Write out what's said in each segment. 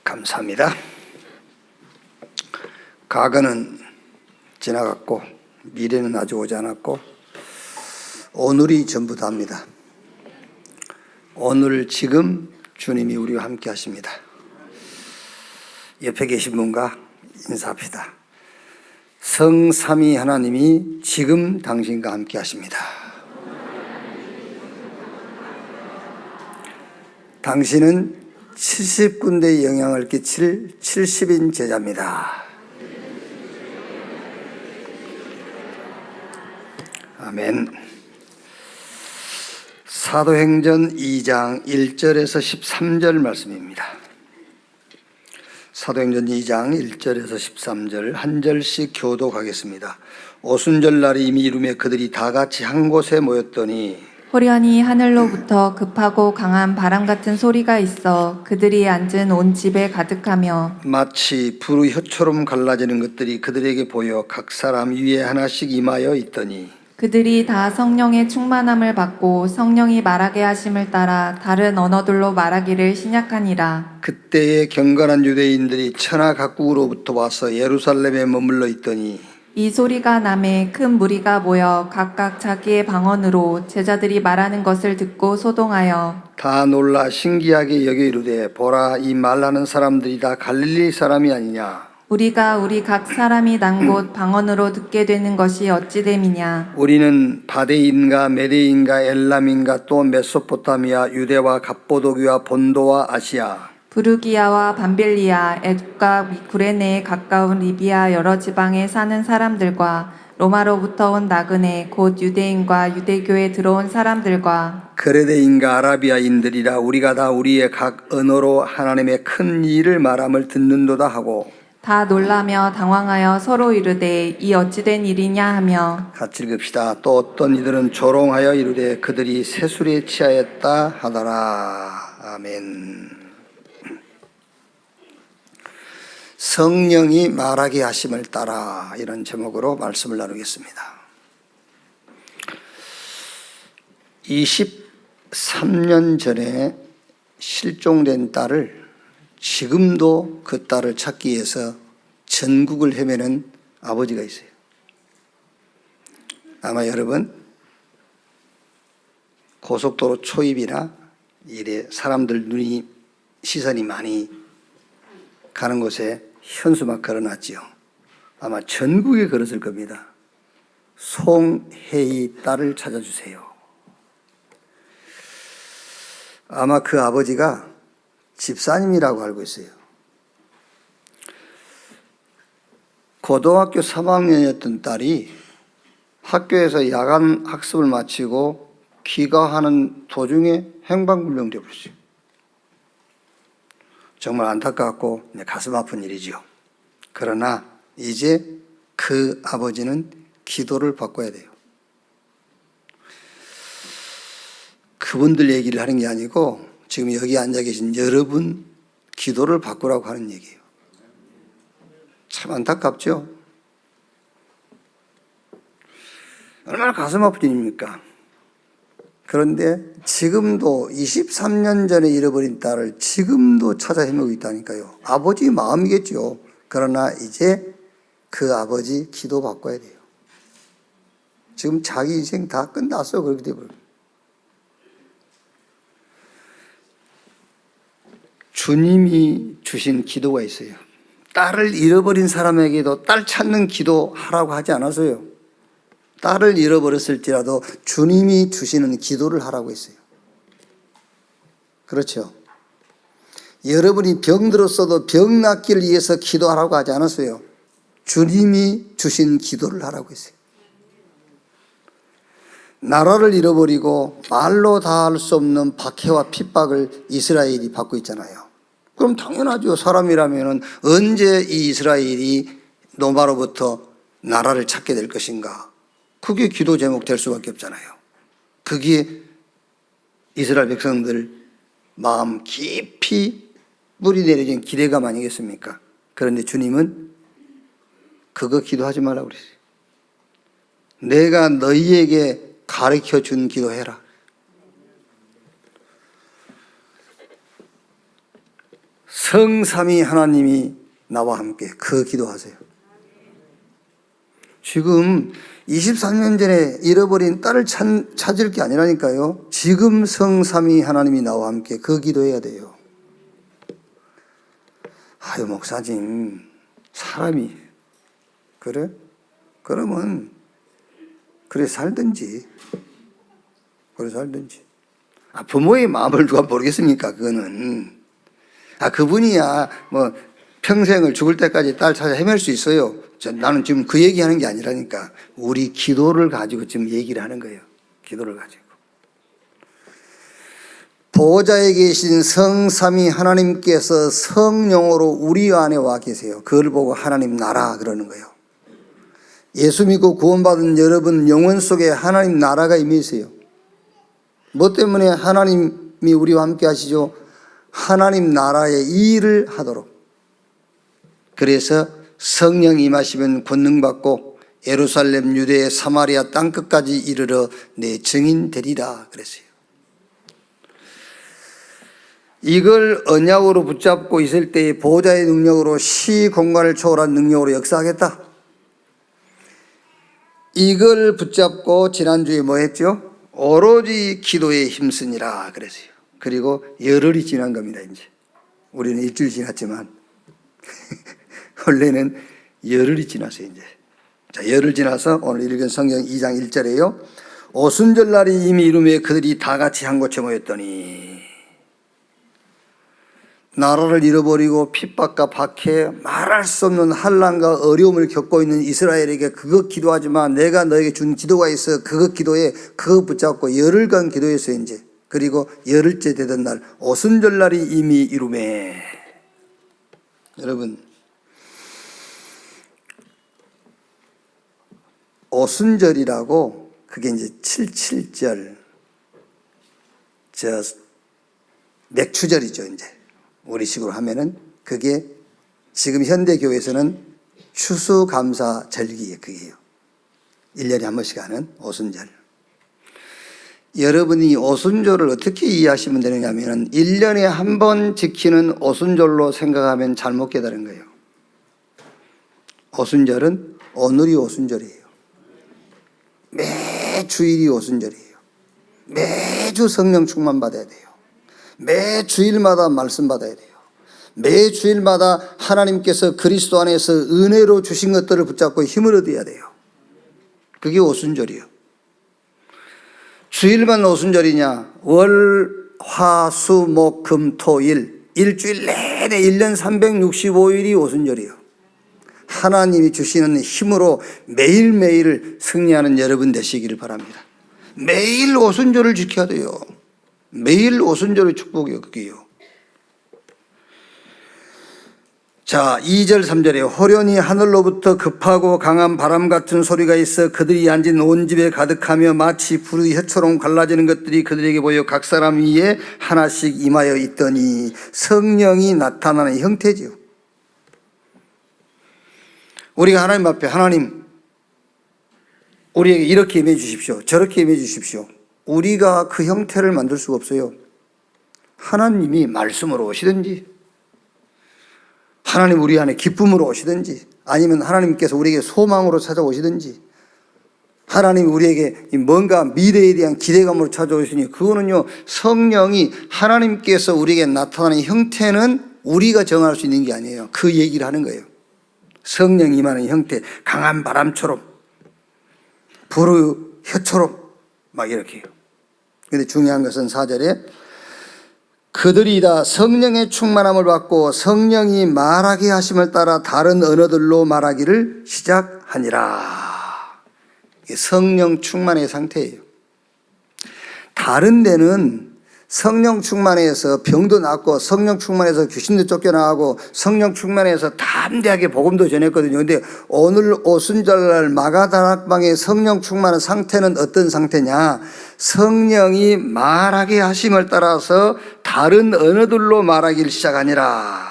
감사합니다. 과거는 지나갔고 미래는 아직 오지 않았고 오늘이 전부 다입니다. 오늘 지금 주님이 우리와 함께 하십니다. 옆에 계신 분과 인사합시다. 성삼위 하나님이 지금 당신과 함께 하십니다. 당신은 70군데의 영향을 끼칠 70인 제자입니다. 아멘. 사도행전 2장 1절에서 13절 말씀입니다. 사도행전 2장 1절에서 13절 한 절씩 교독하겠습니다. 오순절날이 이미 이루매 그들이 다 같이 한 곳에 모였더니 호련히 하늘로부터 급하고 강한 바람 같은 소리가 있어 그들이 앉은 온 집에 가득하며 마치 불의 혀처럼 갈라지는 것들이 그들에게 보여 각 사람 위에 하나씩 임하여 있더니 그들이 다 성령의 충만함을 받고 성령이 말하게 하심을 따라 다른 언어들로 말하기를 시작하니라. 그때에 경건한 유대인들이 천하 각국으로부터 와서 예루살렘에 머물러 있더니 이 소리가 나매 큰 무리가 모여 각각 자기의 방언으로 제자들이 말하는 것을 듣고 소동하여 다 놀라 신기하게 여겨 이르되 보라 이 말하는 사람들이 다 갈릴리 사람이 아니냐. 우리가 우리 각 사람이 난 곳 방언으로 듣게 되는 것이 어찌 됨이냐. 우리는 바데인가 메데인가 엘람인가 또 메소포타미아 유대와 갑보도기와 본도와 아시아 부르기아와 밤빌리아, 애국과 구레네에 가까운 리비아 여러 지방에 사는 사람들과 로마로부터 온 나그네 곧 유대인과 유대교에 들어온 사람들과 그레데인가 아라비아인들이라 우리가 다 우리의 각 언어로 하나님의 큰 일을 말함을 듣는도다 하고 다 놀라며 당황하여 서로 이르되 이 어찌된 일이냐 하며 같이 읽읍시다. 또 어떤 이들은 조롱하여 이르되 그들이 세술에 취하였다 하더라. 아멘. 성령이 말하게 하심을 따라 이런 제목으로 말씀을 나누겠습니다. 23년 전에 실종된 딸을 지금도 그 딸을 찾기 위해서 전국을 헤매는 아버지가 있어요. 아마 여러분 고속도로 초입이나 이래 사람들 시선이 많이 가는 곳에 현수막 걸어놨지요. 아마 전국에 걸었을 겁니다. 송혜희 딸을 찾아주세요. 아마 그 아버지가 집사님이라고 알고 있어요. 고등학교 3학년이었던 딸이 학교에서 야간 학습을 마치고 귀가하는 도중에 행방불명되어 버렸어요. 정말 안타깝고 가슴 아픈 일이지요. 그러나 이제 그 아버지는 기도를 바꿔야 돼요. 그분들 얘기를 하는 게 아니고 지금 여기 앉아 계신 여러분 기도를 바꾸라고 하는 얘기예요. 참 안타깝죠? 얼마나 가슴 아픈 일입니까? 그런데 지금도 23년 전에 잃어버린 딸을 지금도 찾아 헤매고 있다니까요. 아버지 마음이겠죠. 그러나 이제 그 아버지 기도 바꿔야 돼요. 지금 자기 인생 다 끝났어. 그렇게 돼버려요. 주님이 주신 기도가 있어요. 딸을 잃어버린 사람에게도 딸 찾는 기도 하라고 하지 않았어요. 딸을 잃어버렸을지라도 주님이 주시는 기도를 하라고 했어요. 그렇죠? 여러분이 병들었어도 병 낫기를 위해서 기도하라고 하지 않았어요. 주님이 주신 기도를 하라고 했어요. 나라를 잃어버리고 말로 다 할 수 없는 박해와 핍박을 이스라엘이 받고 있잖아요. 그럼 당연하죠. 사람이라면 언제 이 이스라엘이 로마로부터 나라를 찾게 될 것인가. 그게 기도 제목 될 수밖에 없잖아요. 그게 이스라엘 백성들 마음 깊이 뿌리 내려진 기대감 아니겠습니까? 그런데 주님은 그거 기도하지 말라고 그랬어요. 내가 너희에게 가르쳐 준 기도해라. 성삼위 하나님이 나와 함께 그 기도하세요. 지금 23년 전에 잃어버린 딸을 찾을 게 아니라니까요. 지금 성삼위 하나님이 나와 함께 그 기도해야 돼요. 아유, 목사님, 사람이 그래? 그러면 그래 살든지. 부모의 마음을 누가 모르겠습니까? 그거는. 그분이야 뭐 평생을 죽을 때까지 딸 찾아 헤맬 수 있어요. 나는 지금 그 얘기하는 게 아니라니까. 우리 기도를 가지고 지금 얘기를 하는 거예요. 기도를 가지고. 보좌에 계신 성삼위 하나님께서 성령으로 우리 안에 와 계세요. 그걸 보고 하나님 나라 그러는 거예요. 예수 믿고 구원받은 여러분 영혼 속에 하나님 나라가 임해 있어요. 뭐 때문에 하나님이 우리와 함께 하시죠? 하나님 나라의 일을 하도록. 그래서 성령 임하시면 권능받고 예루살렘, 유대, 사마리아 땅끝까지 이르러 내 증인 되리라 그랬어요. 이걸 언약으로 붙잡고 있을 때의 보좌의 능력으로 시공간을 초월한 능력으로 역사하겠다. 이걸 붙잡고 지난주에 뭐 했죠? 오로지 기도에 힘쓰니라 그랬어요. 그리고 열흘이 지난 겁니다. 이제 우리는 일주일 지났지만 원래는 열흘이 지났어요. 이제 자, 열흘 지나서 오늘 읽은 성경 2장 1절에요. 오순절날이 이미 이루매 그들이 다 같이 한 곳에 모였더니 나라를 잃어버리고 핍박과 박해, 말할 수 없는 환난과 어려움을 겪고 있는 이스라엘에게 그것 기도하지 마. 내가 너에게 준 기도가 있어. 그것 기도해. 그것 붙잡고 열흘간 기도했어요. 이제 그리고 열흘째 되던 날 오순절날이 이미 이루매. 여러분, 오순절이라고 그게 이제 77절 맥추절이죠. 이제 우리식으로 하면은 그게 지금 현대교회에서는 추수감사절기예요. 그게요. 1년에 한 번씩 하는 오순절. 여러분이 오순절을 어떻게 이해하시면 되느냐면 1년에 한 번 지키는 오순절로 생각하면 잘못 깨달은 거예요. 오순절은 오늘이 오순절이에요. 매주일이 오순절이에요. 매주 성령 충만 받아야 돼요. 매 주일마다 말씀 받아야 돼요. 매 주일마다 하나님께서 그리스도 안에서 은혜로 주신 것들을 붙잡고 힘을 얻어야 돼요. 그게 오순절이에요. 주일만 오순절이냐? 월, 화, 수, 목, 금, 토, 일. 일주일 내내 1년 365일이 오순절이에요. 하나님이 주시는 힘으로 매일매일 승리하는 여러분 되시기를 바랍니다. 매일 오순절을 지켜야 돼요. 매일 오순절의 축복이요. 그게요. 자, 2절 3절에 호련히 하늘로부터 급하고 강한 바람 같은 소리가 있어 그들이 앉은 온 집에 가득하며 마치 불의 혀처럼 갈라지는 것들이 그들에게 보여 각 사람 위에 하나씩 임하여 있더니 성령이 나타나는 형태지요. 우리가 하나님 앞에 하나님 우리에게 이렇게 임해 주십시오. 저렇게 임해 주십시오. 우리가 그 형태를 만들 수가 없어요. 하나님이 말씀으로 오시든지 하나님 우리 안에 기쁨으로 오시든지 아니면 하나님께서 우리에게 소망으로 찾아오시든지 하나님 우리에게 뭔가 미래에 대한 기대감으로 찾아오시니 그거는요 성령이 하나님께서 우리에게 나타나는 형태는 우리가 정할 수 있는 게 아니에요. 그 얘기를 하는 거예요. 성령이 임하는 형태, 강한 바람처럼 불의 혀처럼 막 이렇게요. 그런데 중요한 것은 4절에 그들이 다 성령의 충만함을 받고 성령이 말하게 하심을 따라 다른 언어들로 말하기를 시작하니라. 이게 성령 충만의 상태예요. 다른 데는 성령 충만해서 병도 낫고 성령 충만해서 귀신도 쫓겨나가고 성령 충만해서 담대하게 복음도 전했거든요. 그런데 오늘 오순절날 마가다락방의 성령 충만한 상태는 어떤 상태냐? 성령이 말하게 하심을 따라서 다른 언어들로 말하기를 시작하니라.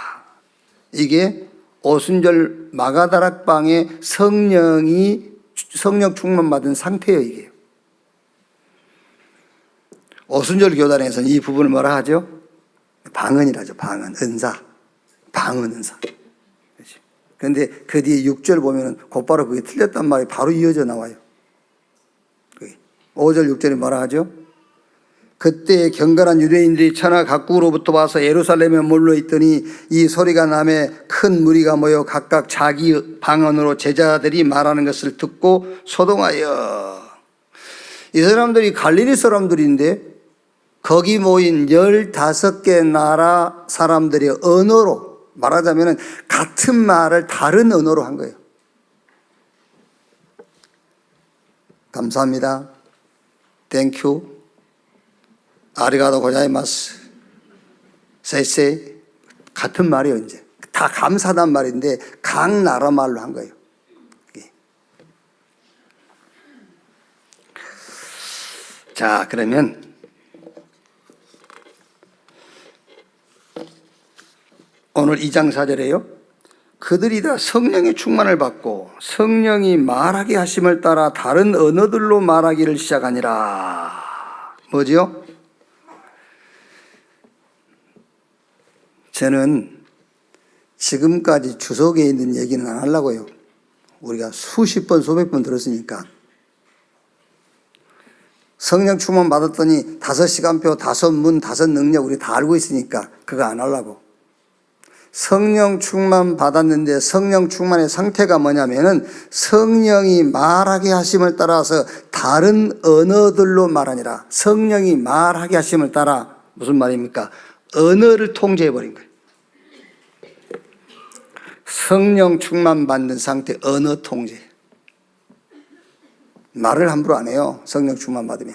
이게 오순절 마가다락방의 성령 충만 받은 상태예요. 이게 오순절 교단에서는 이 부분을 뭐라 하죠? 방언이라죠. 방언, 은사. 방언은 사. 그런데 그 뒤에 6절 보면은 곧바로 그게 틀렸단 말이 바로 이어져 나와요. 5절 6절에 뭐라 하죠? 그때 경건한 유대인들이 천하 각국으로부터 와서 예루살렘에 몰려 있더니 이 소리가 나매 큰 무리가 모여 각각 자기 방언으로 제자들이 말하는 것을 듣고 소동하여. 이 사람들이 갈릴리 사람들인데 거기 모인 15개 나라 사람들의 언어로, 말하자면 같은 말을 다른 언어로 한 거예요. 감사합니다. 땡큐. 아리가도 고자이마스. 세세. 같은 말이에요, 이제. 다 감사하단 말인데 각 나라 말로 한 거예요. 자, 그러면 오늘 2장 4절에요. 그들이 다 성령의 충만을 받고 성령이 말하게 하심을 따라 다른 언어들로 말하기를 시작하니라. 뭐죠? 저는 지금까지 주석에 있는 얘기는 안 하려고요. 우리가 수십 번, 수백 번 들었으니까. 성령 충만 받았더니 5시간표, 5문, 5능력 우리 다 알고 있으니까 그거 안 하려고. 성령 충만 받았는데 성령 충만의 상태가 뭐냐면은 성령이 말하게 하심을 따라서 다른 언어들로 말하니라. 성령이 말하게 하심을 따라 무슨 말입니까? 언어를 통제해버린 거예요. 성령 충만 받는 상태, 언어 통제. 말을 함부로 안 해요. 성령 충만 받으면.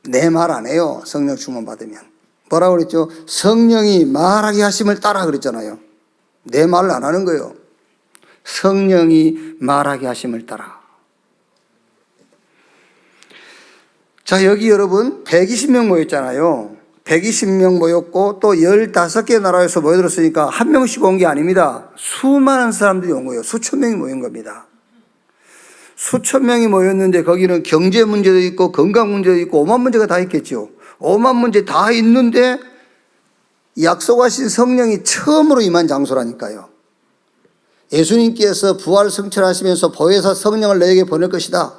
내 말 안 해요. 성령 충만 받으면. 뭐라고 그랬죠? 성령이 말하게 하심을 따라 그랬잖아요. 내 말을 안 하는 거예요. 성령이 말하게 하심을 따라. 자, 여기 여러분 120명 모였잖아요. 120명 모였고 또 15개 나라에서 모여들었으니까 한 명씩 온 게 아닙니다. 수많은 사람들이 온 거예요. 수천 명이 모인 겁니다. 수천 명이 모였는데 거기는 경제 문제도 있고 건강 문제도 있고 오만 문제가 다 있겠죠. 오만 문제 다 있는데 약속하신 성령이 처음으로 임한 장소라니까요. 예수님께서 부활 승천하시면서 보혜사 성령을 너에게 보낼 것이다.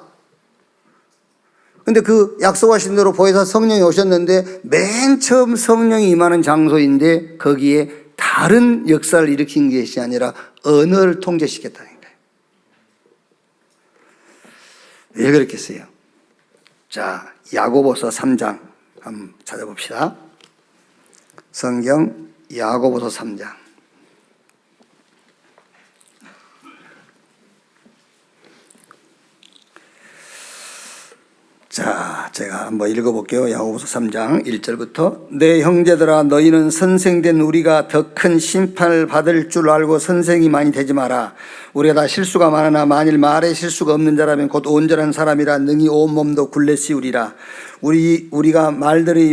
근데 그 약속하신 대로 보혜사 성령이 오셨는데 맨 처음 성령이 임하는 장소인데 거기에 다른 역사를 일으킨 것이 아니라 언어를 통제시켰다는 거예요. 왜 그렇겠어요? 자, 야고보서 3장 한번 찾아봅시다. 성경 야고보서 3장. 자, 제가 한번 읽어볼게요. 야고보서 3장 1절부터. 내 형제들아, 너희는 선생된 우리가 더 큰 심판을 받을 줄 알고 선생이 많이 되지 마라. 우리가 다 실수가 많으나 만일 말에 실수가 없는 자라면 곧 온전한 사람이라 능히 온 몸도 굴레 씌우리라. 우리가 말들의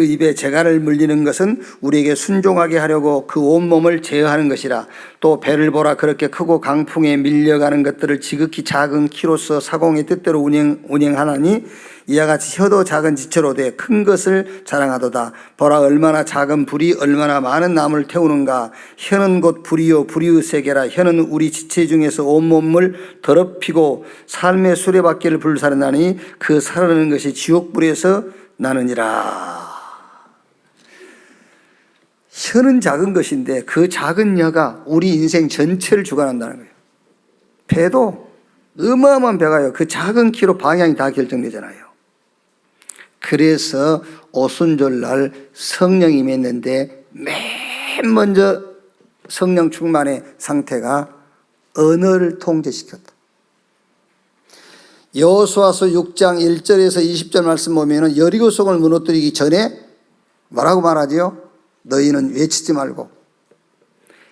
입에 재갈을 물리는 것은 우리에게 순종하게 하려고 그 온몸을 제어하는 것이라. 또 배를 보라. 그렇게 크고 강풍에 밀려가는 것들을 지극히 작은 키로서 사공의 뜻대로 운행하나니 이와 같이 혀도 작은 지체로 돼 큰 것을 자랑하도다. 보라, 얼마나 작은 불이 얼마나 많은 나무를 태우는가. 혀는 곧 불이요 불이의 세계라. 혀는 우리 지체 중에서 온몸을 더럽히고 삶의 수레바퀴를 불사르나니 그 사르는 것이 지옥불에서 나느니라. 혀는 작은 것인데 그 작은 혀가 우리 인생 전체를 주관한다는 거예요. 배도 어마어마한 배가요. 그 작은 키로 방향이 다 결정되잖아요. 그래서 오순절날 성령이 임했는데 맨 먼저 성령 충만의 상태가 언어를 통제시켰다. 여호수아서 6장 1절에서 20절 말씀 보면은 여리고 성을 무너뜨리기 전에 뭐라고 말하지요? 너희는 외치지 말고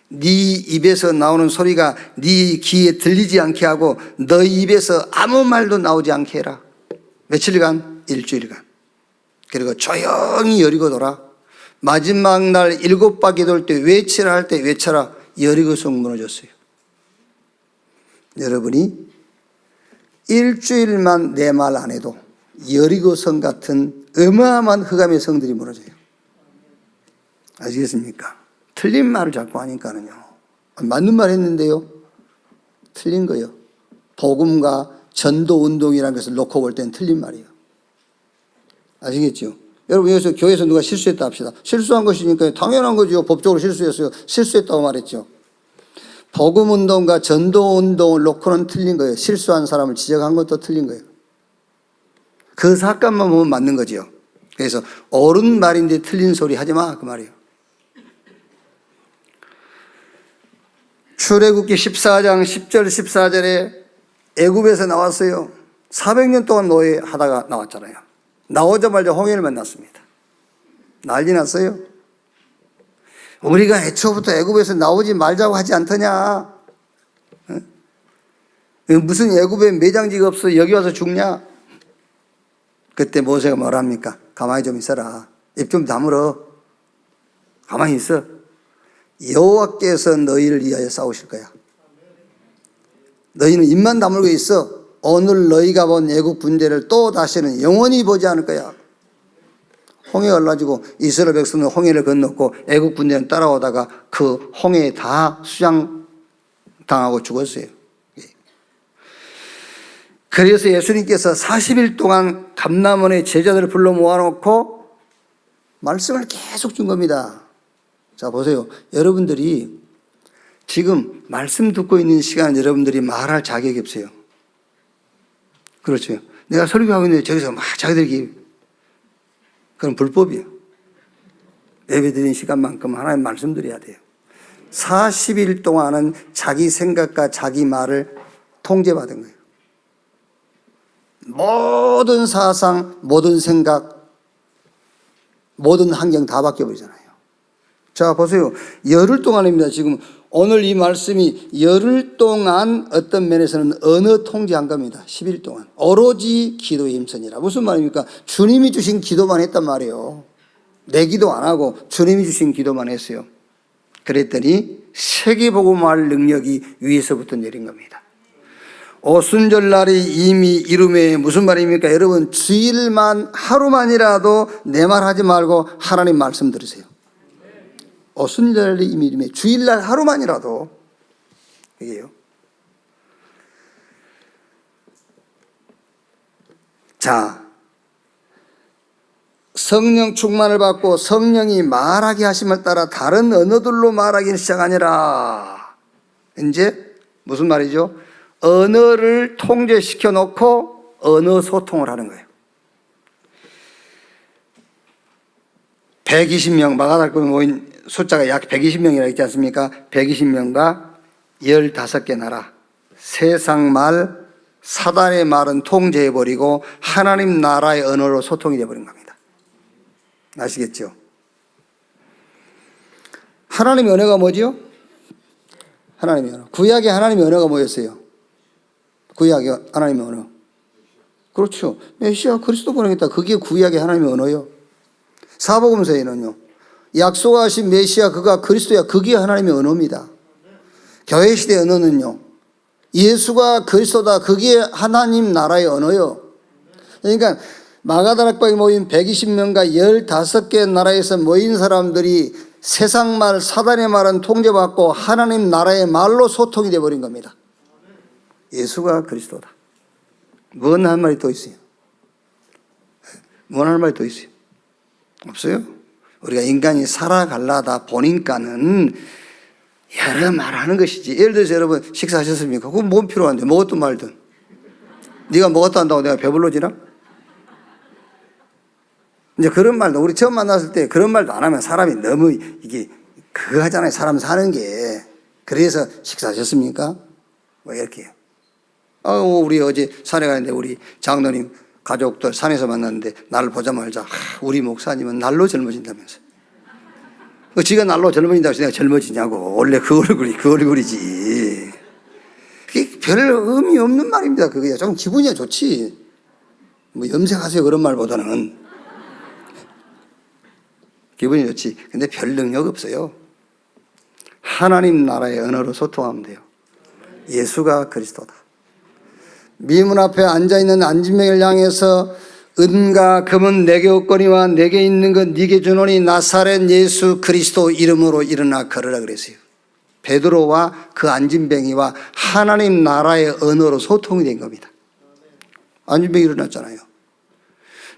네 입에서 나오는 소리가 네 귀에 들리지 않게 하고 너희 입에서 아무 말도 나오지 않게 해라. 며칠간? 일주일간. 그리고 조용히 여리고 돌아. 마지막 날 7바퀴 돌 때 외치라 할 때 외쳐라. 여리고성 무너졌어요. 여러분이 일주일만 내 말 안 해도 여리고성 같은 어마어마한 흑암의 성들이 무너져요. 아시겠습니까? 틀린 말을 자꾸 하니까는요. 맞는 말 했는데요. 틀린 거예요. 복음과 전도 운동이라는 것을 놓고 볼 때는 틀린 말이에요. 아시겠죠? 여러분, 여기서 교회에서 누가 실수했다 합시다. 실수한 것이니까 당연한 거죠. 법적으로 실수했어요. 실수했다고 말했죠. 복음 운동과 전도 운동을 놓고는 틀린 거예요. 실수한 사람을 지적한 것도 틀린 거예요. 그 사건만 보면 맞는 거죠. 그래서 옳은 말인데 틀린 소리 하지 마, 그 말이에요. 출애굽기 14장 10절 14절에 애굽에서 나왔어요. 400년 동안 노예하다가 나왔잖아요. 나오자마자 홍해를 만났습니다. 난리 났어요. 우리가 애초부터 애굽에서 나오지 말자고 하지 않더냐? 무슨 애굽에 매장지가 없어 여기 와서 죽냐? 그때 모세가 뭐라 합니까? 가만히 좀 있어라. 입 좀 다물어. 가만히 있어. 여호와께서 너희를 위하여 싸우실 거야. 너희는 입만 다물고 있어. 오늘 너희가 본 애국 군대를 또 다시는 영원히 보지 않을 거야. 홍해가 흘러가지고 이스라엘 백성은 홍해를 건넜고 애국 군대는 따라오다가 그 홍해에 다 수장당하고 죽었어요. 그래서 예수님께서 40일 동안 감람원의 제자들을 불러 모아놓고 말씀을 계속 준 겁니다. 자, 보세요. 여러분들이 지금 말씀 듣고 있는 시간 여러분들이 말할 자격이 없어요. 그렇죠. 내가 설교하고 있는데 저기서 막 자기들이 그건 불법이에요. 예배 드리는 시간만큼 하나님 말씀 드려야 돼요. 40일 동안은 자기 생각과 자기 말을 통제받은 거예요. 모든 사상, 모든 생각, 모든 환경 다 바뀌어버리잖아요. 자, 보세요. 열흘 동안입니다. 지금 오늘 이 말씀이 열흘 동안 어떤 면에서는 언어 통제한 겁니다. 10일 동안. 오로지 기도에 힘쓰니라. 무슨 말입니까? 주님이 주신 기도만 했단 말이에요. 내 기도 안 하고 주님이 주신 기도만 했어요. 그랬더니 세계복음할 능력이 위에서부터 내린 겁니다. 오순절날이 이미 이름에 무슨 말입니까? 여러분, 주일만 하루만이라도 내 말 하지 말고 하나님 말씀 들으세요. 오순절날이 이미 이름에 주일날 하루만이라도 이게요. 자, 성령 충만을 받고 성령이 말하게 하심을 따라 다른 언어들로 말하기 시작하니라. 이제 무슨 말이죠? 언어를 통제시켜 놓고 언어 소통을 하는 거예요. 120명, 마가다락방에 모인 숫자가 약 120명이라고 했지 않습니까? 120명과 15개 나라, 세상 말, 사단의 말은 통제해버리고 하나님 나라의 언어로 소통이 되어버린 겁니다. 아시겠죠? 하나님의 언어가 뭐지요? 하나님의 언어. 구약의 하나님의 언어가 뭐였어요? 구약의 하나님의 언어. 그렇죠. 메시아 그리스도 보내겠다. 그게 구약의 하나님의 언어요. 사복음서에는요, 약속하신 메시아 그가 그리스도야, 그게 하나님의 언어입니다. 교회 시대 언어는요, 예수가 그리스도다, 그게 하나님 나라의 언어요. 그러니까 마가다락방에 모인 120명과 15개 나라에서 모인 사람들이 세상 말, 사단의 말은 통제받고 하나님 나라의 말로 소통이 되어버린 겁니다. 예수가 그리스도다. 뭔 할 말이 또 있어요? 뭔 할 말이 또 있어요? 없어요? 우리가 인간이 살아가려다 보니까는 여러 말하는 것이지. 예를 들어서 여러분 식사하셨습니까? 그건 뭔 필요한데 먹었든 말든. 네가 먹었다 한다고 내가 배불러지나? 이제 그런 말도 우리 처음 만났을 때 그런 말도 안 하면 사람이 너무 이게 그거 하잖아요. 사람 사는 게. 그래서 식사하셨습니까? 뭐 이렇게. 우리 어제 산에 가는데 우리 장로님 가족들 산에서 만났는데 나를 보자마자 우리 목사님은 날로 젊어진다면서. 지가 날로 젊어진다고 해서 내가 젊어지냐고. 원래 그 얼굴이지. 그게 별 의미 없는 말입니다. 그게 좀 기분이 좋지. 뭐 염색하세요 그런 말보다는. 기분이 좋지. 근데 별 능력 없어요. 하나님 나라의 언어로 소통하면 돼요. 예수가 그리스도다. 미문 앞에 앉아있는 안진뱅이를 향해서 은과 금은 내게 없거니와 내게 있는 것 네게 주노니 나사렛 예수 그리스도 이름으로 일어나 걸으라 그랬어요. 베드로와 그 안진뱅이와 하나님 나라의 언어로 소통이 된 겁니다. 안진뱅이 일어났잖아요.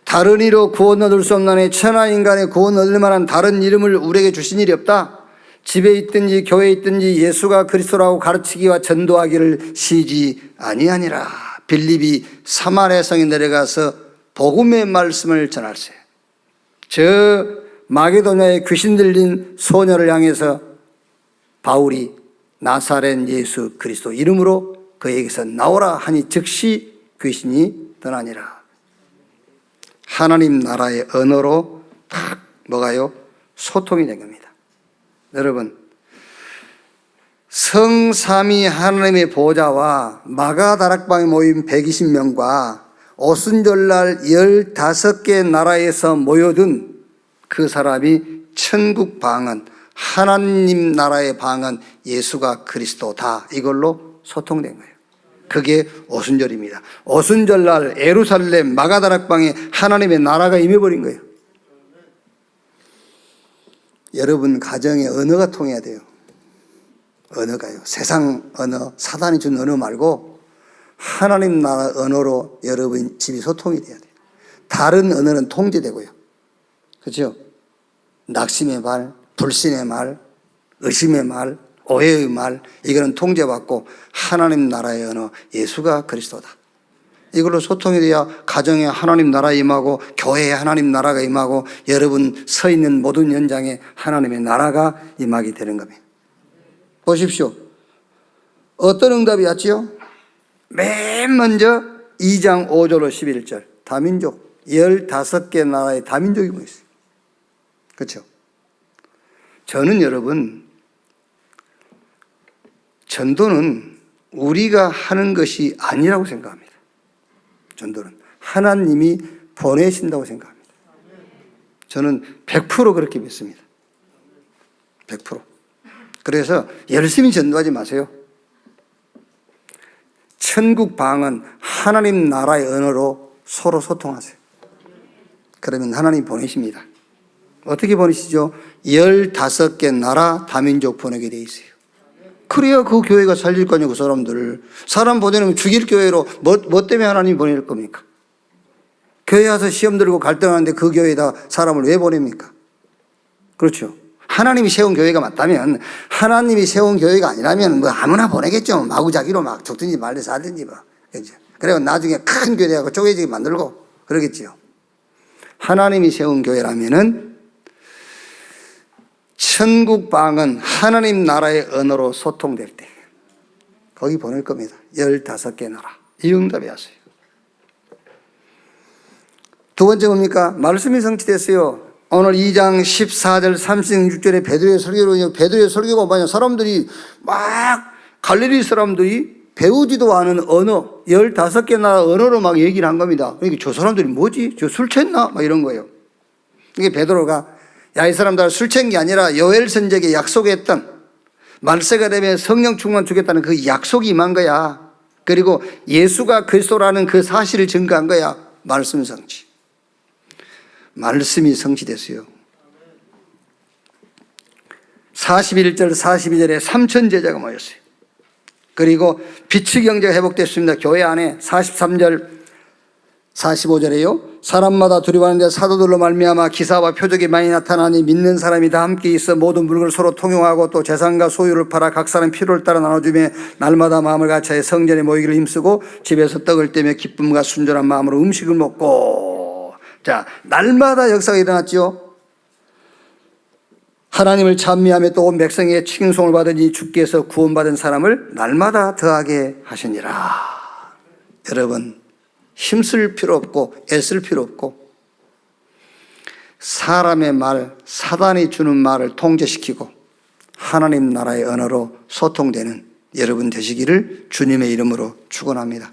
다른 이로 구원 얻을 수 없나니 천하 인간의 구원 얻을 만한 다른 이름을 우리에게 주신 일이 없다. 집에 있든지 교회에 있든지 예수가 그리스도라고 가르치기와 전도하기를 시지 아니하니라. 빌립이 사마리아 성에 내려가서 복음의 말씀을 전할세. 저 마게도냐에 귀신 들린 소녀를 향해서 바울이 나사렛 예수 그리스도 이름으로 그에게서 나오라 하니 즉시 귀신이 떠나니라. 하나님 나라의 언어로 딱 뭐가요? 소통이 된 겁니다. 여러분, 성삼위 하나님의 보좌와 마가다락방에 모인 120명과 오순절날 15개 나라에서 모여든 그 사람이 천국 방언, 하나님 나라의 방언, 예수가 그리스도다. 이걸로 소통된 거예요. 그게 오순절입니다. 오순절날 예루살렘 마가다락방에 하나님의 나라가 임해버린 거예요. 여러분 가정에 언어가 통해야 돼요. 언어가요. 세상 언어, 사단이 준 언어 말고 하나님 나라 언어로 여러분 집이 소통이 돼야 돼요. 다른 언어는 통제되고요. 그렇죠? 낙심의 말, 불신의 말, 의심의 말, 오해의 말, 이거는 통제받고 하나님 나라의 언어, 예수가 그리스도다. 이걸로 소통이 돼야 가정에 하나님 나라 임하고 교회에 하나님 나라가 임하고 여러분 서 있는 모든 현장에 하나님의 나라가 임하게 되는 겁니다. 보십시오. 어떤 응답이 왔지요? 맨 먼저 2장 5절로 11절 다민족 15개 나라의 다민족이 모였어요. 그렇죠? 저는 여러분 전도는 우리가 하는 것이 아니라고 생각합니다. 전도는 하나님이 보내신다고 생각합니다. 저는 100% 그렇게 믿습니다. 100%. 그래서 열심히 전도하지 마세요. 천국 방언, 하나님 나라의 언어로 서로 소통하세요. 그러면 하나님 보내십니다. 어떻게 보내시죠? 15개 나라 다민족 보내게 돼 있어요. 그래야 그 교회가 살릴 거냐, 그 사람들. 사람 보내면 죽일 교회로 뭐 때문에 하나님이 보낼 겁니까? 교회 와서 시험 들고 갈등하는데 그 교회에다 사람을 왜 보냅니까? 그렇죠. 하나님이 세운 교회가 맞다면, 하나님이 세운 교회가 아니라면 뭐 아무나 보내겠죠. 마구자기로 막 죽든지 말든지 하든지 뭐. 그죠. 그리고 나중에 큰 교회하고 쪼개지게 만들고 그러겠지요. 하나님이 세운 교회라면은 천국 방언, 하나님 나라의 언어로 소통될 때 거기 보낼 겁니다. 15개 나라. 이 응답이 왔어요. 두 번째 뭡니까? 말씀이 성취됐어요. 오늘 2장 14절 36절에 베드로의 설교로, 베드로의 설교가 뭐냐? 사람들이 막 갈릴리 사람들이 배우지도 않은 언어, 15개 나라 언어로 막 얘기를 한 겁니다. 그러니까 저 사람들이 뭐지? 저 술 챘나? 막 이런 거예요. 이게 베드로가 야, 이 사람들 술 취한 게 아니라 요엘 선지자에게 약속했던 말세가 되면 성령 충만 주겠다는 그 약속이 임한 거야. 그리고 예수가 그리스도라는 그 사실을 증거한 거야. 말씀 성취. 말씀이 성취됐어요. 41절 42절에 3천 제자가 모였어요. 그리고 빛의 경제가 회복됐습니다. 교회 안에. 43절 45절에요. 사람마다 두려워하는데 사도들로 말미암아 기사와 표적이 많이 나타나니 믿는 사람이 다 함께 있어 모든 물건을 서로 통용하고 또 재산과 소유를 팔아 각 사람 필요를 따라 나눠주며 날마다 마음을 같이하여 성전에 모이기를 힘쓰고 집에서 떡을 떼며 기쁨과 순전한 마음으로 음식을 먹고. 자, 날마다 역사가 일어났죠. 하나님을 찬미하며 또 온 백성의 칭송을 받으니 주께서 구원받은 사람을 날마다 더하게 하시니라. 여러분, 힘쓸 필요 없고 애쓸 필요 없고 사람의 말, 사단이 주는 말을 통제시키고 하나님 나라의 언어로 소통되는 여러분 되시기를 주님의 이름으로 축원합니다.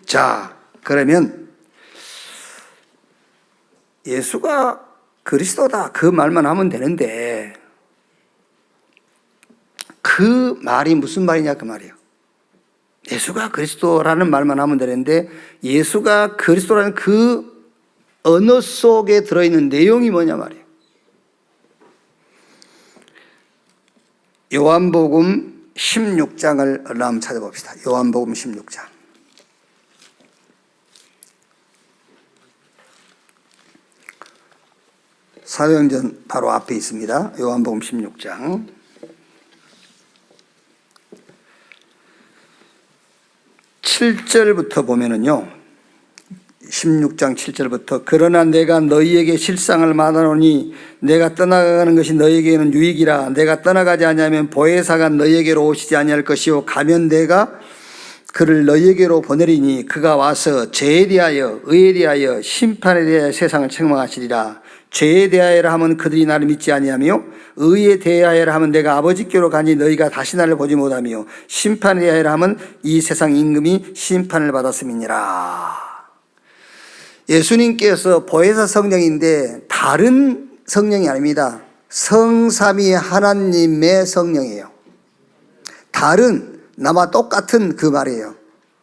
자, 그러면 예수가 그리스도다 그 말만 하면 되는데 그 말이 무슨 말이냐 그 말이에요. 예수가 그리스도라는 말만 하면 되는데 예수가 그리스도라는 그 언어 속에 들어있는 내용이 뭐냐 말이에요. 요한복음 16장을 한번 찾아봅시다. 요한복음 16장. 사도행전 바로 앞에 있습니다. 요한복음 16장. 7절부터 보면은요. 16장 7절부터 그러나 내가 너희에게 실상을 말하노니 내가 떠나가는 것이 너희에게는 유익이라. 내가 떠나가지 아니하면 보혜사가 너희에게로 오시지 아니할 것이요 가면 내가 그를 너희에게로 보내리니 그가 와서 죄에 대하여 의에 대하여 심판에 대하여 세상을 책망하시리라. 죄에 대하여라 하면 그들이 나를 믿지 아니하며 의에 대하여라 하면 내가 아버지께로 가니 너희가 다시 나를 보지 못하며 심판에 대하여라 하면 이 세상 임금이 심판을 받았음이니라. 예수님께서 보혜사 성령인데 다른 성령이 아닙니다. 성삼위 하나님의 성령이에요. 다른 나와 똑같은 그 말이에요.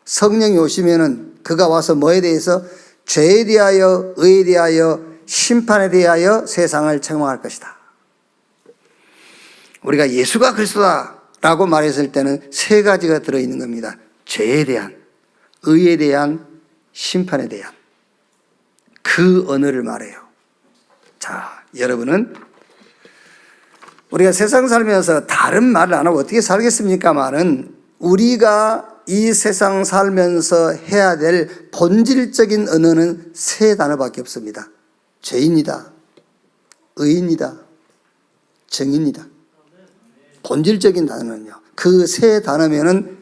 성령이 오시면은 그가 와서 뭐에 대해서 죄에 대하여 의에 대하여 심판에 대하여 세상을 책망할 것이다. 우리가 예수가 그리스도다라고 말했을 때는 세 가지가 들어있는 겁니다. 죄에 대한, 의에 대한, 심판에 대한 그 언어를 말해요. 자, 여러분은 우리가 세상 살면서 다른 말을 안 하고 어떻게 살겠습니까만은 우리가 이 세상 살면서 해야 될 본질적인 언어는 세 단어밖에 없습니다. 죄인이다, 의인이다, 정인이다. 본질적인 단어는요. 그 세 단어면은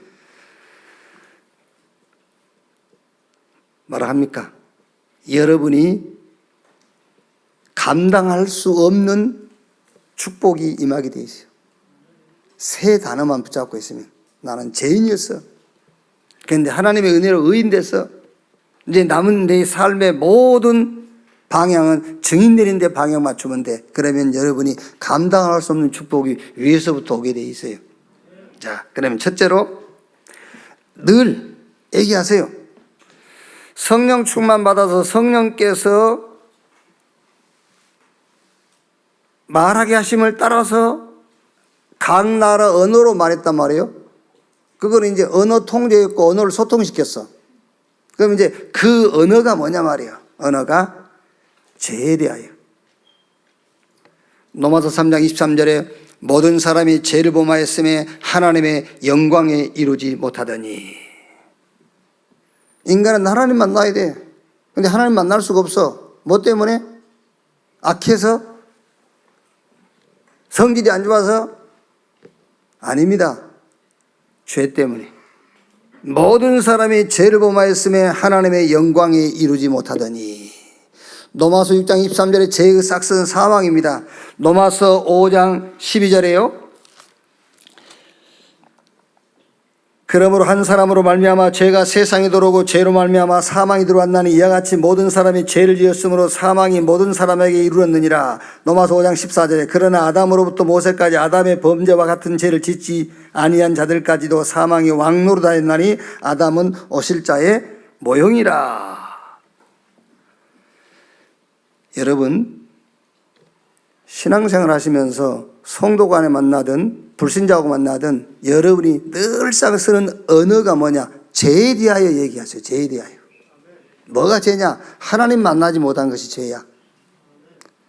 뭐라 합니까? 여러분이 감당할 수 없는 축복이 임하게 되어 있어요. 세 단어만 붙잡고 있으면 나는 죄인이었어. 그런데 하나님의 은혜로 의인 돼서 이제 남은 내 삶의 모든 방향은 증인 내린 데 방향 맞추면 돼. 그러면 여러분이 감당할 수 없는 축복이 위에서부터 오게 돼 있어요. 자, 그러면 첫째로 늘 얘기하세요. 성령 충만 받아서 성령께서 말하게 하심을 따라서 각 나라 언어로 말했단 말이에요. 그거는 이제 언어 통제였고 언어를 소통시켰어. 그럼 이제 그 언어가 뭐냐 말이에요. 언어가 죄에 대하여. 로마서 3장 23절에 모든 사람이 죄를 범하였음에 하나님의 영광에 이루지 못하더니. 인간은 하나님 만나야 돼. 근데 하나님 만날 수가 없어. 뭐 때문에? 악해서? 성질이 안 좋아서? 아닙니다. 죄 때문에. 모든 사람이 죄를 범하였음에 하나님의 영광에 이루지 못하더니. 로마서 6장 23절에 죄의 싹스는 사망입니다. 로마서 5장 12절에요. 그러므로 한 사람으로 말미암아 죄가 세상에 들어오고 죄로 말미암아 사망이 들어왔나니 이와 같이 모든 사람이 죄를 지었으므로 사망이 모든 사람에게 이르렀느니라. 로마서 5장 14절에 그러나 아담으로부터 모세까지 아담의 범죄와 같은 죄를 짓지 아니한 자들까지도 사망이 왕노릇하였나니 아담은 오실 자의 모형이라. 여러분, 신앙생활 하시면서 성도 간에 만나든 불신자하고 만나든 여러분이 늘상 쓰는 언어가 뭐냐? 죄에 대하여 얘기하세요. 죄에 대하여. 뭐가 죄냐? 하나님 만나지 못한 것이 죄야.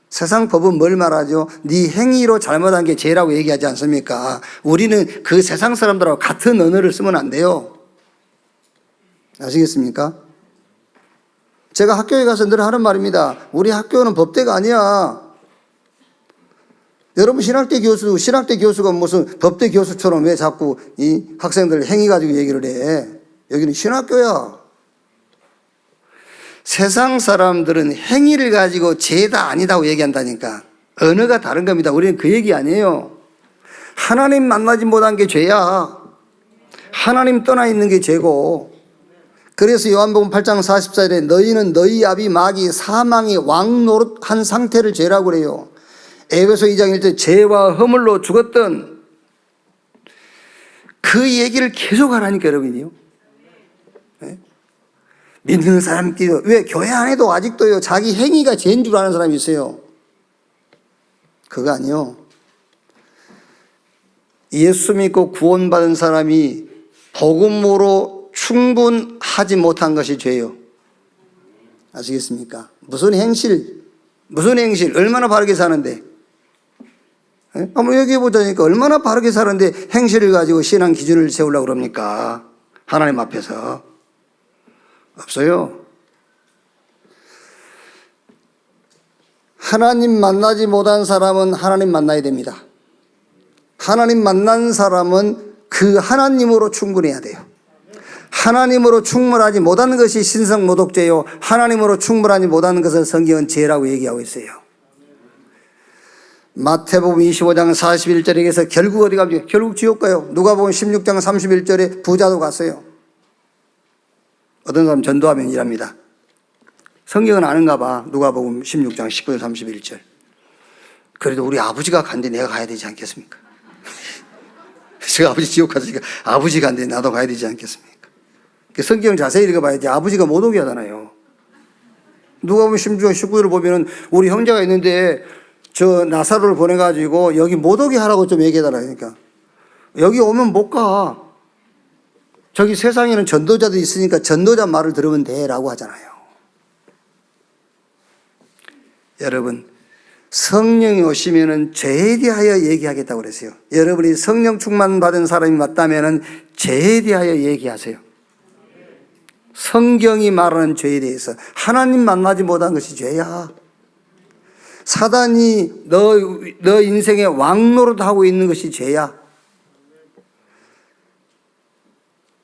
세상 법은 뭘 말하죠? 네 행위로 잘못한 게 죄라고 얘기하지 않습니까? 우리는 그 세상 사람들하고 같은 언어를 쓰면 안 돼요. 아시겠습니까? 제가 학교에 가서 늘 하는 말입니다. 우리 학교는 법대가 아니야. 여러분 신학대 교수가 무슨 법대 교수처럼 왜 자꾸 이 학생들 행위 가지고 얘기를 해? 여기는 신학교야. 세상 사람들은 행위를 가지고 죄다 아니다고 얘기한다니까. 언어가 다른 겁니다. 우리는 그 얘기 아니에요. 하나님 만나지 못한 게 죄야. 하나님 떠나 있는 게 죄고. 그래서 요한복음 8장 44절에 너희는 너희 아비 마귀 사망이 왕노릇한 상태를 죄라고 그래요. 에베소 2장 1절 죄와 허물로 죽었던 그 얘기를 계속 하라니까 여러분이요. 네? 믿는 사람끼리. 왜? 교회 안에도 아직도요, 자기 행위가 죄인 줄 아는 사람이 있어요. 그거 아니요. 예수 믿고 구원받은 사람이 복음으로 충분하지 못한 것이 죄요. 아시겠습니까? 무슨 행실, 얼마나 바르게 사는데. 한번 얘기해 보자니까 얼마나 바르게 사는데 행실을 가지고 신앙 기준을 세우려고 그럽니까? 하나님 앞에서. 없어요. 하나님 만나지 못한 사람은 하나님 만나야 됩니다. 하나님 만난 사람은 그 하나님으로 충분해야 돼요. 하나님으로 충분하지 못한 것이 신성모독죄요, 하나님으로 충분하지 못한 것을 성경은 죄라고 얘기하고 있어요. 마태복음 25장 41절에서 결국 어디 갑니까? 결국 지옥 가요. 누가복음 16장 31절에 부자도 갔어요. 어떤 사람 전도하면 일합니다. 성경은 아는가 봐. 누가복음 16장 19절 31절. 그래도 우리 아버지가 간데 내가 가야 되지 않겠습니까? 제가 아버지 지옥 갔으니까 아버지 간데 나도 가야 되지 않겠습니까? 성경 자세히 읽어봐야지. 아버지가 못 오게 하잖아요. 누가복음 16장 19절을 보면은 우리 형제가 있는데 저 나사로를 보내가지고 여기 못 오게 하라고 좀 얘기해달라. 그러니까 여기 오면 못 가. 저기 세상에는 전도자도 있으니까 전도자 말을 들으면 돼 라고 하잖아요. 여러분, 성령이 오시면은 죄에 대하여 얘기하겠다고 그랬어요. 여러분이 성령 충만 받은 사람이 맞다면은 죄에 대하여 얘기하세요. 성경이 말하는 죄에 대해서. 하나님 만나지 못한 것이 죄야. 사단이 너 인생의 왕노릇하고 있는 것이 죄야.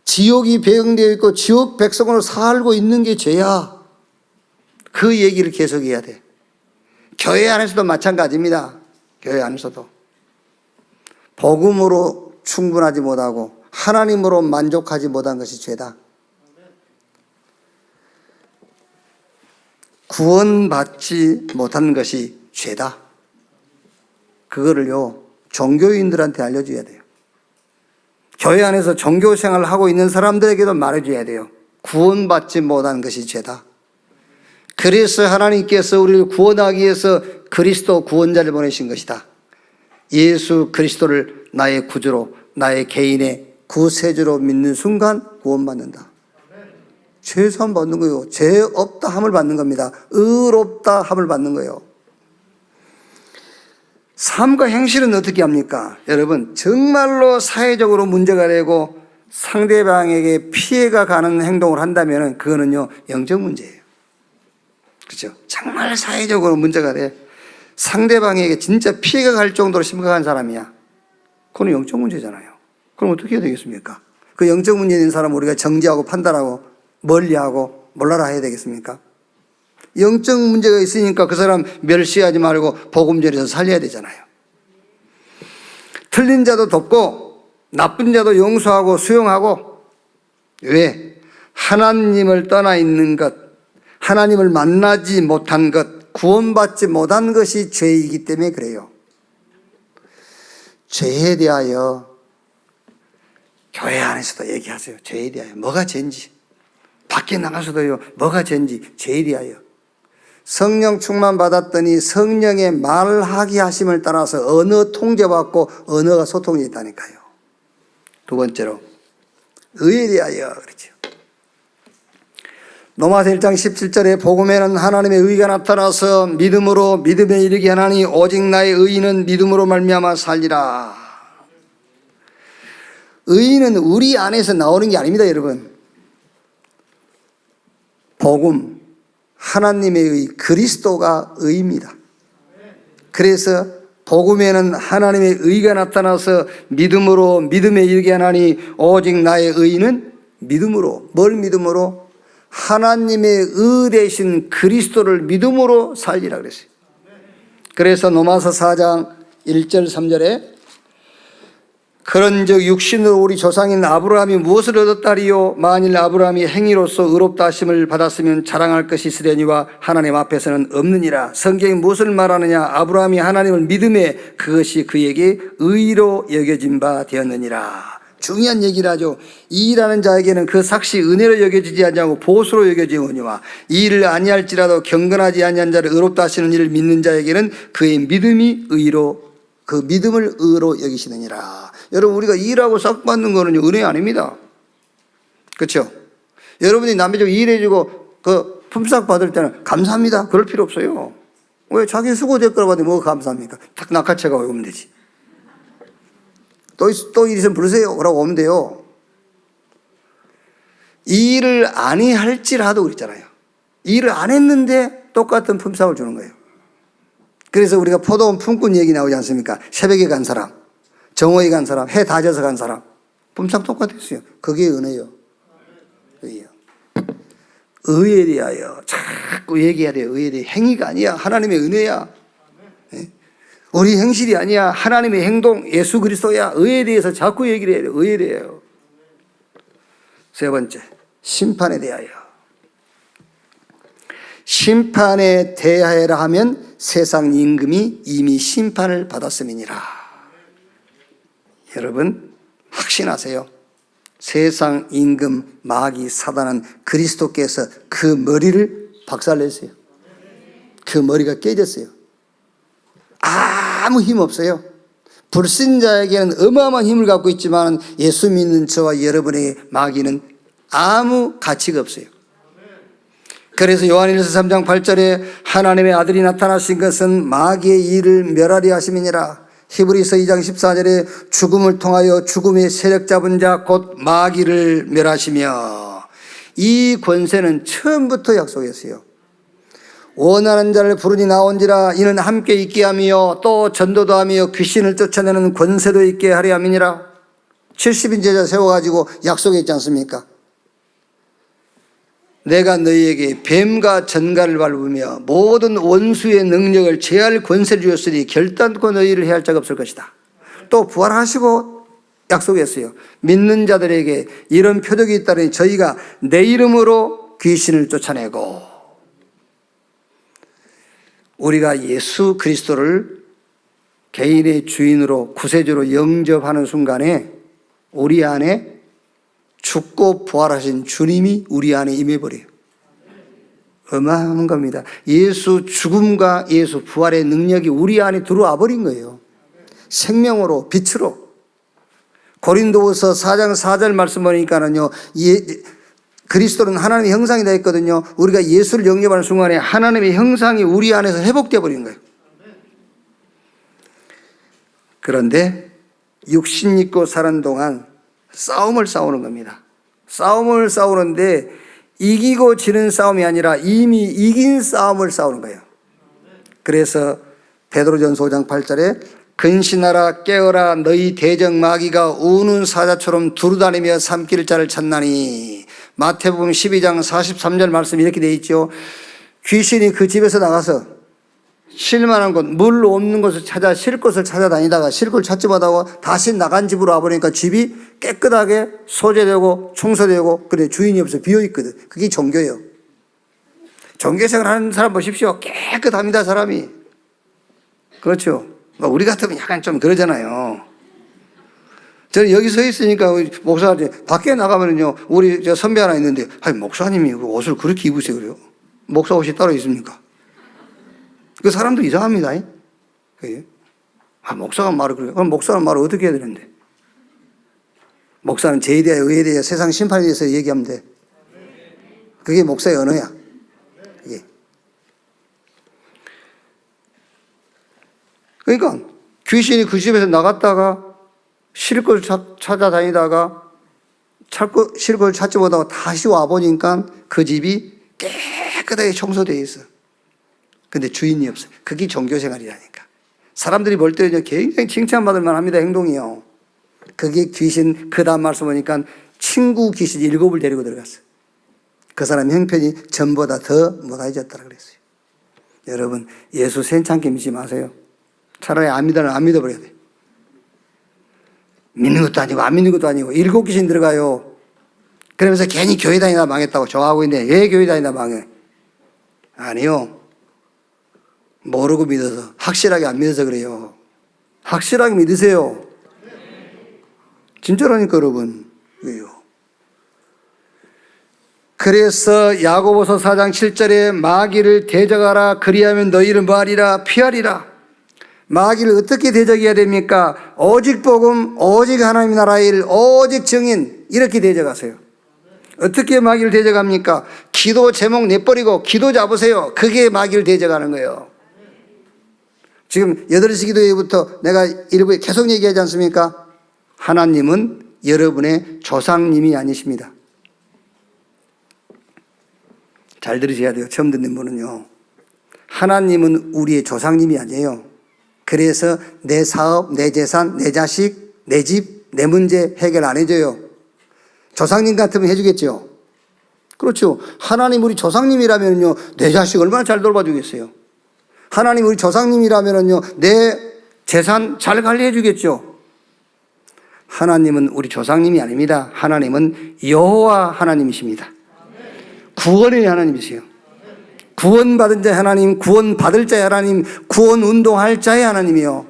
지옥이 배경되어 있고 지옥 백성으로 살고 있는 게 죄야. 그 얘기를 계속해야 돼. 교회 안에서도 마찬가지입니다. 교회 안에서도 복음으로 충분하지 못하고 하나님으로 만족하지 못한 것이 죄다. 구원받지 못한 것이 죄다. 그거를요, 종교인들한테 알려줘야 돼요. 교회 안에서 종교 생활을 하고 있는 사람들에게도 말해줘야 돼요. 구원받지 못한 것이 죄다. 그래서 하나님께서 우리를 구원하기 위해서 그리스도 구원자를 보내신 것이다. 예수 그리스도를 나의 구주로, 나의 개인의 구세주로 믿는 순간 구원받는다. 죄사함 받는 거예요. 죄 없다 함을 받는 겁니다. 의롭다 함을 받는 거예요. 삶과 행실은 어떻게 합니까? 여러분, 정말로 사회적으로 문제가 되고 상대방에게 피해가 가는 행동을 한다면 그거는요, 영적 문제예요. 그렇죠? 정말 사회적으로 문제가 돼. 상대방에게 진짜 피해가 갈 정도로 심각한 사람이야. 그건 영적 문제잖아요. 그럼 어떻게 해야 되겠습니까? 그 영적 문제 있는 사람 우리가 정지하고 판단하고 멀리하고 몰라라 해야 되겠습니까? 영적 문제가 있으니까 그 사람 멸시하지 말고 복음 전해서 살려야 되잖아요. 틀린 자도 돕고 나쁜 자도 용서하고 수용하고. 왜? 하나님을 떠나 있는 것, 하나님을 만나지 못한 것, 구원받지 못한 것이 죄이기 때문에 그래요. 죄에 대하여 교회 안에서도 얘기하세요. 죄에 대하여 뭐가 죄인지. 밖에 나가서도요, 뭐가 죄인지 죄에 대하여. 성령 충만 받았더니 성령의 말하게 하심을 따라서 언어 통제받고 언어가 소통이 있다니까요. 두 번째로 의에 대하여 그렇죠. 로마서 1장 17절에 복음에는 하나님의 의가 나타나서 믿음으로 믿음에 이르게 하나니 오직 나의 의인은 믿음으로 말미암아 살리라. 의인은 우리 안에서 나오는 게 아닙니다, 여러분. 복음, 하나님의 의, 그리스도가 의입니다. 그래서 복음에는 하나님의 의가 나타나서 믿음으로 믿음에 이르게 하나니 오직 나의 의인은 믿음으로. 뭘 믿음으로? 하나님의 의 대신 그리스도를 믿음으로 살리라 그랬어요. 그래서 로마서 4장 1절 3절에 그런즉 육신으로 우리 조상인 아브라함이 무엇을 얻었다리요? 만일 아브라함이 행위로서 의롭다 하심을 받았으면 자랑할 것이 있으려니와 하나님 앞에서는 없느니라. 성경이 무엇을 말하느냐? 아브라함이 하나님을 믿음에 그것이 그에게 의로 여겨진 바 되었느니라. 중요한 얘기를 하죠. 이 일하는 자에게는 그 삭시 은혜로 여겨지지 아니하고 보수로 여겨지오니와 이 일을 아니할지라도 경건하지 아니한 자를 의롭다 하시는 이를 믿는 자에게는 그의 믿음이 의로, 그 믿음을 의로 여기시느니라. 여러분, 우리가 일하고 싹 받는 거는 은혜 아닙니다. 그렇죠? 여러분이 남의 일해주고 그 품삯 받을 때는 감사합니다 그럴 필요 없어요. 왜? 자기 수고 대가를 받는데 뭐 감사합니까? 딱 낚아채가 오면 되지. 또 일 있으면 부르세요 라고 오면 돼요. 이 일을 아니할지라도 그랬잖아요. 이 일을 안 했는데 똑같은 품삯을 주는 거예요. 그래서 우리가 포도원 품꾼 얘기 나오지 않습니까? 새벽에 간 사람, 정오에 간 사람, 해 다져서 간 사람 품삯 똑같았어요. 그게 은혜요. 의예요. 의에 대하여 자꾸 얘기해야 돼요. 의에 대해. 행위가 아니야. 하나님의 은혜야. 우리 행실이 아니야. 하나님의 행동, 예수 그리스도야. 의에 대해서 자꾸 얘기를 해야 돼요. 의에 대하여. 세 번째, 심판에 대하여. 심판에 대하여라 하면 세상 임금이 이미 심판을 받았음이니라. 여러분, 확신하세요. 세상 임금 마귀 사단은 그리스도께서 그 머리를 박살냈어요. 그 머리가 깨졌어요. 아무 힘 없어요. 불신자에게는 어마어마한 힘을 갖고 있지만 예수 믿는 저와 여러분에게 마귀는 아무 가치가 없어요. 그래서 요한일서 3장 8절에 하나님의 아들이 나타나신 것은 마귀의 일을 멸하리 하심이니라. 히브리서 2장 14절에 죽음을 통하여 죽음의 세력 잡은 자 곧 마귀를 멸하시며, 이 권세는 처음부터 약속했어요. 원하는 자를 부르니 나온지라. 이는 함께 있게 하며 또 전도도 하며 귀신을 쫓아내는 권세도 있게 하려 함이니라. 70인 제자 세워가지고 약속했지 않습니까? 내가 너희에게 뱀과 전갈을 밟으며 모든 원수의 능력을 제할 권세를 주었으니 결단코 너희를 해할 자가 없을 것이다. 또 부활하시고 약속했어요. 믿는 자들에게 이런 표적이 있다니 저희가 내 이름으로 귀신을 쫓아내고, 우리가 예수 그리스도를 개인의 주인으로 구세주로 영접하는 순간에 우리 안에 죽고 부활하신 주님이 우리 안에 임해버려요. 어마어마한 겁니다. 예수 죽음과 예수 부활의 능력이 우리 안에 들어와 버린 거예요. 생명으로, 빛으로. 고린도후서 4장 4절 말씀 보니까는요, 그리스도는 하나님의 형상이 되어 있거든요. 우리가 예수를 영접하는 순간에 하나님의 형상이 우리 안에서 회복되어 버린 거예요. 그런데 육신 입고 사는 동안 싸움을 싸우는 겁니다. 싸움을 싸우는데 이기고 지는 싸움이 아니라 이미 이긴 싸움을 싸우는 거예요. 그래서 베드로전서 5장 8절에 근신하라 깨어라 너희 대적 마귀가 우는 사자처럼 두루다니며 삼킬 자를 찾나니. 마태복음 12장 43절 말씀 이렇게 되어 있죠. 귀신이 그 집에서 나가서 쉴만한 곳, 물 없는 곳을 찾아 쉴 곳을 찾아다니다가 쉴 곳을 찾지 못하고 다시 나간 집으로 와보니까 집이 깨끗하게 소재되고 청소되고, 그래 주인이 없어 비어있거든. 그게 종교예요. 종교생활 하는 사람 보십시오. 깨끗합니다 사람이. 그렇죠. 우리 같으면 약간 좀 그러잖아요. 저는 여기 서 있으니까 목사한테 밖에 나가면요, 우리 저 선배 하나 있는데, 아니 목사님이 그 옷을 그렇게 입으세요 그래요? 목사 옷이 따로 있습니까? 그 사람도 이상합니다. 목사가 말을 그래요. 그럼 목사는 말을 어떻게 해야 되는데? 목사는 죄에 대하여 의에 대하여 세상 심판에 대해서 얘기하면 돼. 그게 목사의 언어야. 그게. 그러니까 귀신이 그 집에서 나갔다가 쉴 걸 찾아다니다가 쉴 걸 찾지 못하고 다시 와보니까 그 집이 깨끗하게 청소되어 있어. 근데 주인이 없어요. 그게 종교생활이라니까. 사람들이 볼 때는 굉장히 칭찬받을 만합니다. 행동이요. 그게 귀신, 그 다음 말씀 보니까 친구 귀신 7을 데리고 들어갔어요. 그 사람 형편이 전보다 더 못해졌다고 그랬어요. 여러분, 예수 세찬게 믿지 마세요. 차라리 안 믿으면 안 믿어버려야 돼. 믿는 것도 아니고 안 믿는 것도 아니고 7 귀신 들어가요. 그러면서 괜히 교회 다니다 망했다고 좋아하고 있는데 왜 교회 다니다 망해? 아니요. 모르고 믿어서, 확실하게 안 믿어서 그래요. 확실하게 믿으세요. 진짜라니까 여러분. 왜요? 그래서 야고보서 4장 7절에 마귀를 대적하라 그리하면 너희를 뭐하리라? 피하리라. 마귀를 어떻게 대적해야 됩니까? 오직 복음, 오직 하나님 나라의 일, 오직 증인, 이렇게 대적하세요. 어떻게 마귀를 대적합니까? 기도 제목 내버리고 기도 잡으세요. 그게 마귀를 대적하는 거예요. 지금 8시 기도회부터 내가 일부에 계속 얘기하지 않습니까? 하나님은 여러분의 조상님이 아니십니다. 잘 들으셔야 돼요. 처음 듣는 분은요. 하나님은 우리의 조상님이 아니에요. 그래서 내 사업, 내 재산, 내 자식, 내 집, 내 문제 해결 안 해줘요. 조상님 같으면 해주겠죠. 그렇죠. 하나님 우리 조상님이라면요, 내 자식 얼마나 잘 돌봐주겠어요. 하나님 우리 조상님이라면요, 내 재산 잘 관리해 주겠죠. 하나님은 우리 조상님이 아닙니다. 하나님은 여호와 하나님이십니다. 구원의 하나님이세요. 구원받은 자의 하나님, 구원받을 자의 하나님, 구원 운동할 자의 하나님이요.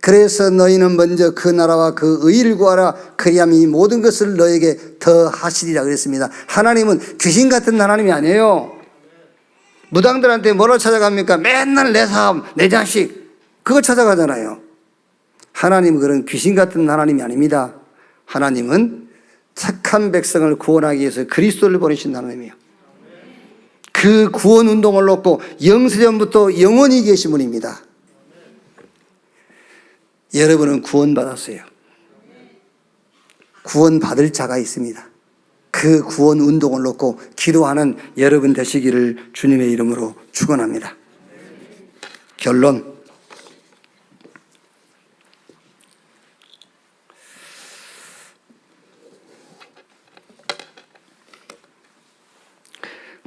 그래서 너희는 먼저 그 나라와 그 의를 구하라. 그리하면 이 모든 것을 너에게 더 하시리라 그랬습니다. 하나님은 귀신 같은 하나님이 아니에요. 무당들한테 뭐를 찾아갑니까? 맨날 내 사업, 내 자식, 그거 찾아가잖아요. 하나님은 그런 귀신 같은 하나님이 아닙니다. 하나님은 착한 백성을 구원하기 위해서 그리스도를 보내신 하나님이에요. 그 구원 운동을 놓고 영세전부터 영원히 계신 분입니다. 여러분은 구원받았어요. 구원받을 자가 있습니다. 그 구원 운동을 놓고 기도하는 여러분 되시기를 주님의 이름으로 축원합니다. 결론.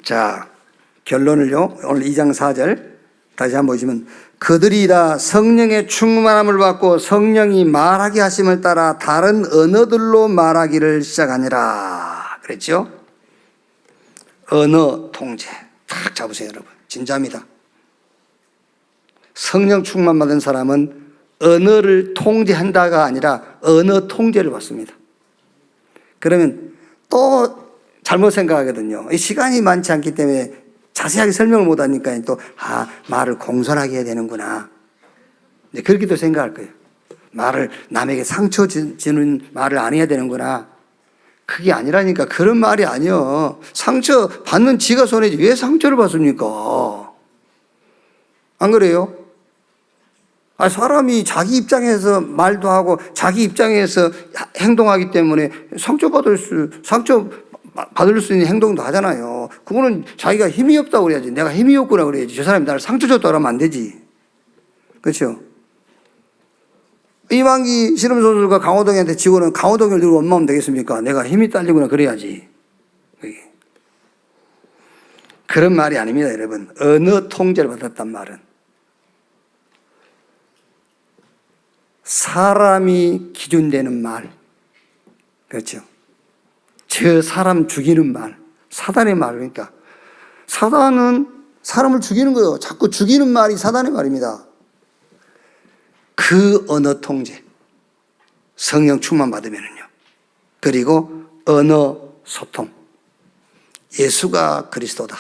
자, 결론을요. 오늘 2장 4절 다시 한번 보시면 그들이 다 성령의 충만함을 받고 성령이 말하게 하심을 따라 다른 언어들로 말하기를 시작하니라 그랬죠. 언어 통제 딱 잡으세요 여러분. 진짜입니다. 성령 충만 받은 사람은 언어를 통제한다가 아니라 언어 통제를 받습니다. 그러면 또 잘못 생각하거든요. 시간이 많지 않기 때문에 자세하게 설명을 못하니까 또 말을 공손하게 해야 되는구나. 그렇게도 생각할 거예요. 말을 남에게 상처 주는 말을 안 해야 되는구나. 그게 아니라니까. 그런 말이 아니요. 상처 받는 지가 손해지 왜 상처를 받습니까? 안 그래요? 사람이 자기 입장에서 말도 하고 자기 입장에서 행동하기 때문에 상처받을 수 있는 행동도 하잖아요. 그거는 자기가 힘이 없다고 그래야지. 내가 힘이 없구나 그래야지. 저 사람이 나를 상처 줬다 그러면 안 되지. 그렇죠? 이만기 씨름 선수가 강호동이한테 지고는 강호동을 들고 원망하면 되겠습니까? 내가 힘이 딸리구나 그래야지. 그런 말이 아닙니다, 여러분. 언어 통제를 받았단 말은 사람이 기준되는 말. 그렇죠? 저 사람 죽이는 말, 사단의 말이니까. 사단은 사람을 죽이는 거예요. 자꾸 죽이는 말이 사단의 말입니다. 그 언어 통제, 성령 충만 받으면은요. 그리고 언어 소통, 예수가 그리스도다.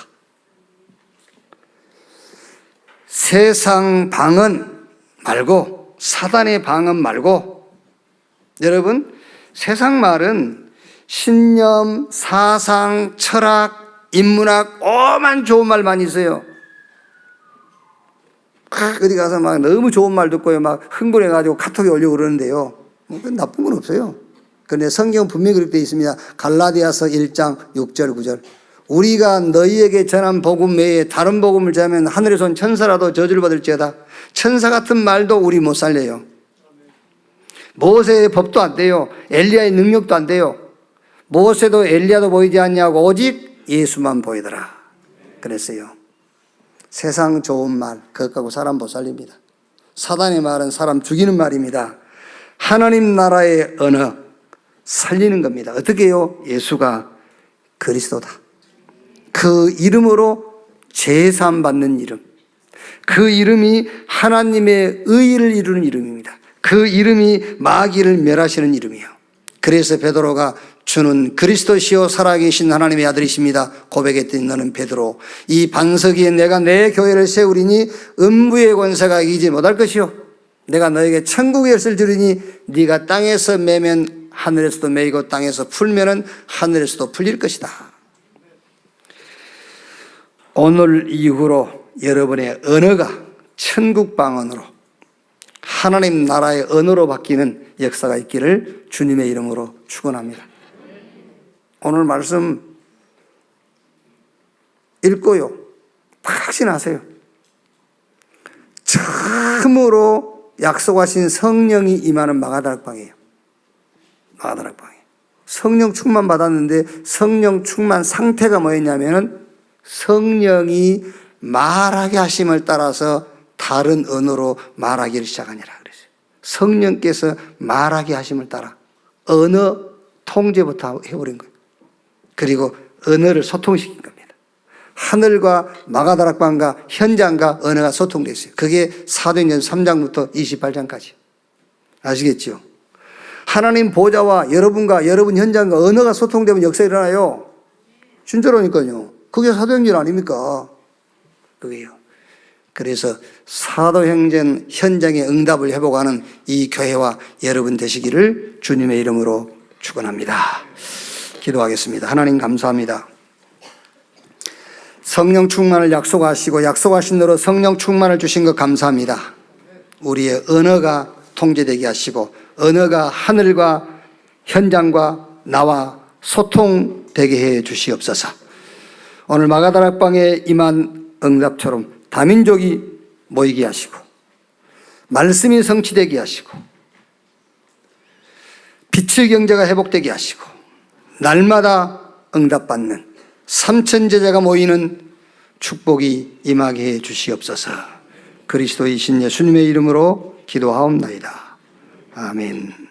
세상 방언 말고, 사단의 방언 말고, 여러분, 세상 말은 신념, 사상, 철학, 인문학 오만 좋은 말 많이 있어요. 어디 가서 막 너무 좋은 말 듣고요, 막 흥분해가지고 카톡에 올리고 그러는데요. 그건 나쁜 건 없어요. 그런데 성경 분명히 그렇게 되어 있습니다. 갈라디아서 1장 6절 9절. 우리가 너희에게 전한 복음 외에 다른 복음을 전하면 하늘에서 온 천사라도 저주를 받을지어다. 천사 같은 말도 우리 못 살려요. 모세의 법도 안 돼요. 엘리야의 능력도 안 돼요. 모세도 엘리야도 보이지 않냐고 오직 예수만 보이더라 그랬어요. 세상 좋은 말 그것 갖고 사람 못 살립니다. 사단의 말은 사람 죽이는 말입니다. 하나님 나라의 언어 살리는 겁니다. 어떻게 해요? 예수가 그리스도다. 그 이름으로 제사함 받는 이름, 그 이름이 하나님의 의의를 이루는 이름입니다. 그 이름이 마귀를 멸하시는 이름이에요. 그래서 베드로가 주는 그리스도시요 살아계신 하나님의 아들이십니다 고백했더니 너는 베드로 이 반석 위에 내가 내 교회를 세우리니 음부의 권세가 이기지 못할 것이요 내가 너에게 천국의 열쇠를 주리니 네가 땅에서 매면 하늘에서도 매이고 땅에서 풀면은 하늘에서도 풀릴 것이다. 오늘 이후로 여러분의 언어가 천국 방언으로 하나님 나라의 언어로 바뀌는 역사가 있기를 주님의 이름으로 축원합니다. 오늘 말씀 읽고요 확신하세요. 처음으로 약속하신 성령이 임하는 마가다락방이에요. 마가다락방이에요. 성령 충만 받았는데 성령 충만 상태가 뭐였냐면은 성령이 말하게 하심을 따라서 다른 언어로 말하기를 시작하니라 그랬어요. 성령께서 말하게 하심을 따라 언어 통제부터 해버린 거예요. 그리고 언어를 소통시킨 겁니다. 하늘과 마가다락방과 현장과 언어가 소통됐어요. 그게 사도행전 3장부터 28장까지. 아시겠죠? 하나님 보좌와 여러분과 여러분 현장과 언어가 소통되면 역사 일어나요. 진짜로니까요. 그게 사도행전 아닙니까? 그게요. 그래서 사도행전 현장의 응답을 회복하는 이 교회와 여러분 되시기를 주님의 이름으로 축원합니다. 기도하겠습니다. 하나님 감사합니다. 성령 충만을 약속하시고 약속하신 대로 성령 충만을 주신 것 감사합니다. 우리의 언어가 통제되게 하시고 언어가 하늘과 현장과 나와 소통되게 해 주시옵소서. 오늘 마가다락방에 임한 응답처럼 다민족이 모이게 하시고 말씀이 성취되게 하시고 빛의 경제가 회복되게 하시고 날마다 응답받는 삼천제자가 모이는 축복이 임하게 해 주시옵소서. 그리스도이신 예수님의 이름으로 기도하옵나이다. 아멘.